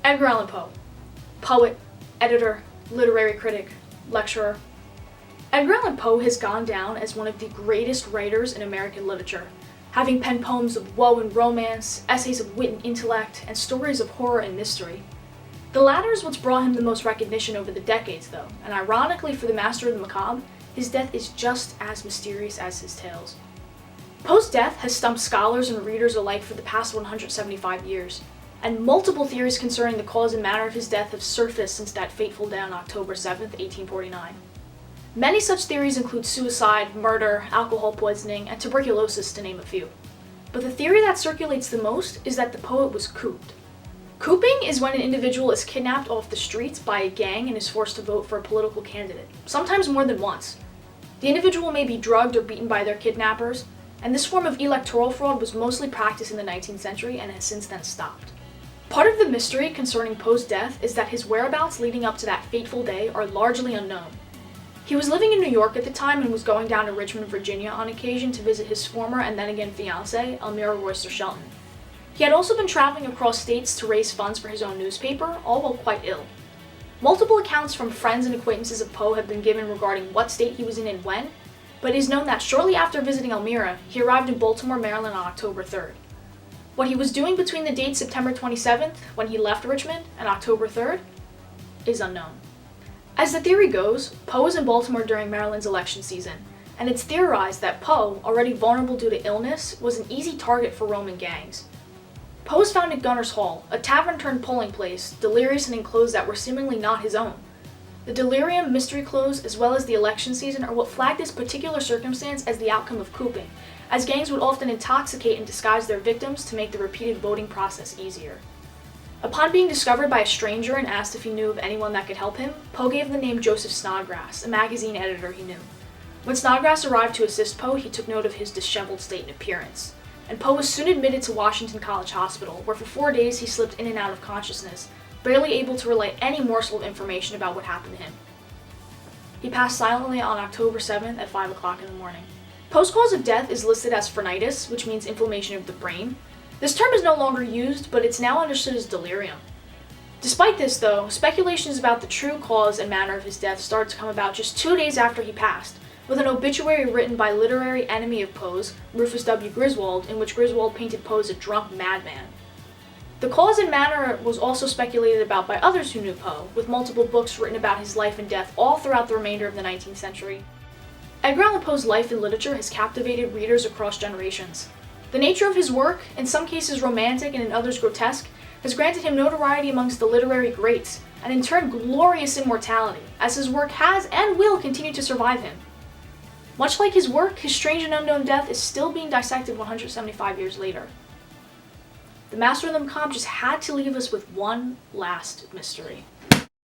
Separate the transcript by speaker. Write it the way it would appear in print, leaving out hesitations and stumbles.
Speaker 1: Edgar Allan Poe, poet, editor, literary critic, lecturer. Edgar Allan Poe has gone down as one of the greatest writers in American literature, having penned poems of woe and romance, essays of wit and intellect, and stories of horror and mystery. The latter is what's brought him the most recognition over the decades, though, and ironically for the master of the macabre, his death is just as mysterious as his tales. Poe's death has stumped scholars and readers alike for the past 175 years, and multiple theories concerning the cause and manner of his death have surfaced since that fateful day on October 7th, 1849. Many such theories include suicide, murder, alcohol poisoning, and tuberculosis, to name a few. But the theory that circulates the most is that the poet was cooped. Cooping is when an individual is kidnapped off the streets by a gang and is forced to vote for a political candidate, sometimes more than once. The individual may be drugged or beaten by their kidnappers, and this form of electoral fraud was mostly practiced in the 19th century and has since then stopped. Part of the mystery concerning Poe's death is that his whereabouts leading up to that fateful day are largely unknown. He was living in New York at the time and was going down to Richmond, Virginia on occasion to visit his former and then again fiancée, Elmira Royster Shelton. He had also been traveling across states to raise funds for his own newspaper, all while quite ill. Multiple accounts from friends and acquaintances of Poe have been given regarding what state he was in and when, but it is known that shortly after visiting Elmira, he arrived in Baltimore, Maryland on October 3rd. What he was doing between the dates September 27th, when he left Richmond, and October 3rd, is unknown. As the theory goes, Poe was in Baltimore during Maryland's election season, and it's theorized that Poe, already vulnerable due to illness, was an easy target for Roman gangs. Poe was found at Gunner's Hall, a tavern-turned-polling place, delirious and in clothes that were seemingly not his own. The delirium, mystery clothes, as well as the election season are what flagged this particular circumstance as the outcome of cooping, as gangs would often intoxicate and disguise their victims to make the repeated voting process easier. Upon being discovered by a stranger and asked if he knew of anyone that could help him, Poe gave the name Joseph Snodgrass, a magazine editor he knew. When Snodgrass arrived to assist Poe, he took note of his disheveled state and appearance, and Poe was soon admitted to Washington College Hospital, where for 4 days he slipped in and out of consciousness, barely able to relay any morsel of information about what happened to him. He passed silently on October 7th at 5 o'clock in the morning. Poe's cause of death is listed as phrenitis, which means inflammation of the brain. This term is no longer used, but it's now understood as delirium. Despite this, though, speculations about the true cause and manner of his death started to come about just 2 days after he passed, with an obituary written by literary enemy of Poe's, Rufus W. Griswold, in which Griswold painted Poe as a drunk madman. The cause and manner was also speculated about by others who knew Poe, with multiple books written about his life and death all throughout the remainder of the 19th century. Edgar Allan Poe's life in literature has captivated readers across generations. The nature of his work, in some cases romantic and in others grotesque, has granted him notoriety amongst the literary greats, and in turn glorious immortality, as his work has and will continue to survive him. Much like his work, his strange and unknown death is still being dissected 175 years later. The master of the macabre just had to leave us with one last mystery.